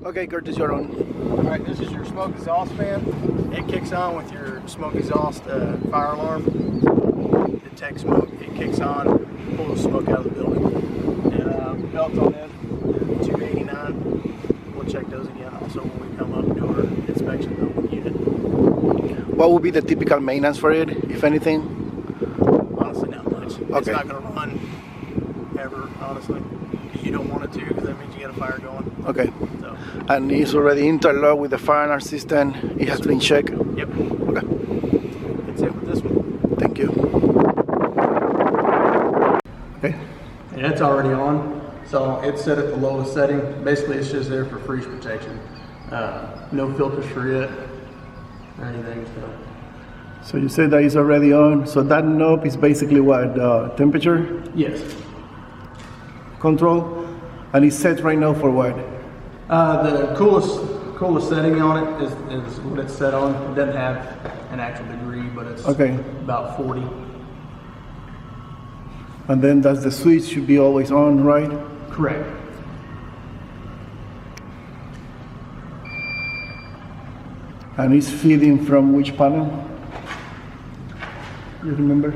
Okay, Curtis, you're on. Alright, this is your smoke exhaust fan. It kicks on with your smoke exhaust fire alarm. Detects smoke, it kicks on, pulls smoke out of the building. And belt on it, 289. We'll check those again also when we come up and do our inspection of the unit. What would be the typical maintenance for it, if anything? Honestly, not much. It's Okay. not going to run ever, honestly. You don't want it to, because that means you get a fire going. Okay. So, And it's already interlocked with the fire alarm system. It has been checked. yep. Okay. That's it with this one. Thank you. Okay. And it's already on, so it's set at the lowest setting. Basically, it's just there for freeze protection. No filters for it or anything. So you said that it's already on. So that knob is basically what? Temperature Yes. control? And it's set right now for what? The coolest setting on it is what it's set on. It doesn't have an actual degree, but it's Okay. about 40. And then that's the switch should be always on, right? Correct. And it's feeding from which panel? You remember?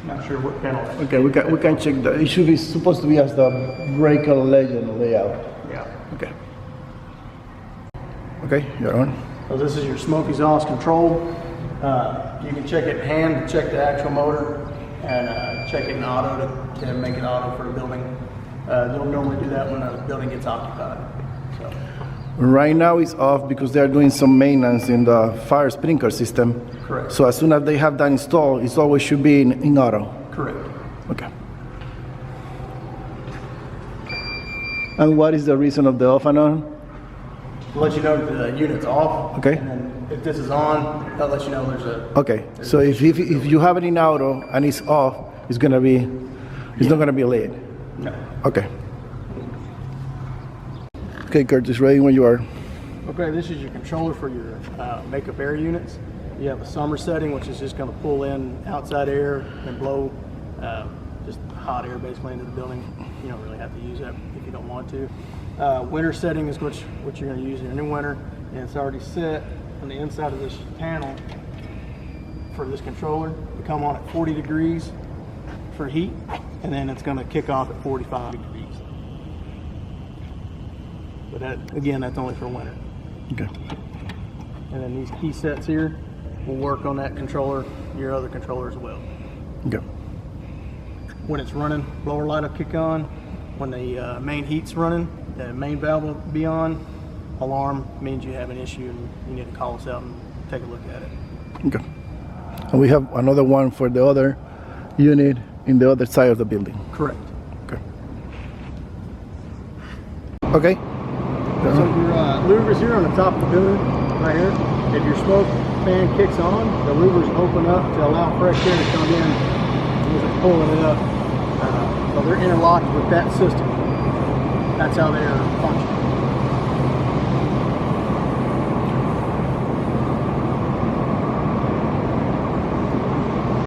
Not sure what panel. Okay, we can check that. It should be supposed to be as the breaker legend layout. Yeah. Okay. Okay, you're on. So this is your smoke exhaust control. You can check it in hand to check the actual motor, and check it in auto to make it auto for a building. They'll normally do that when a building gets occupied. So, Right now it's off because they're doing some maintenance in the fire sprinkler system. correct. So as soon as they have that installed, it always should be in auto. Correct. Okay. And what is the reason of the off and on? We'll let you know that the unit's off. Okay. And then if this is on, they'll let you know there's a. Okay, so if you have it in auto and it's off, it's not gonna be lit. No. Okay. Okay, Curtis, ready when you are. Okay, this is your controller for your makeup air units. You have a summer setting, which is just going to pull in outside air and blow just hot air basically into the building. You don't really have to use that if you don't want to. Winter setting is what you're going to use in the winter, and it's already set on the inside of this panel for this controller to come on at 40 degrees for heat, and then it's going to kick off at 45 degrees. But that, again, that's only for winter. Okay. And then these key sets here will work on that controller, your other controller as well. Okay. When it's running, blower light will kick on. When the main heat's running, the main valve will be on. Alarm means you have an issue and you need to call us out and take a look at it. Okay. And we have another one for the other unit in the other side of the building. Correct. Okay. Okay. So your louvers here on the top of the building, right here, if your smoke fan kicks on, the louvers open up to allow fresh air to come in as it's pulling it up. So they're interlocked with that system. That's how they are functioning.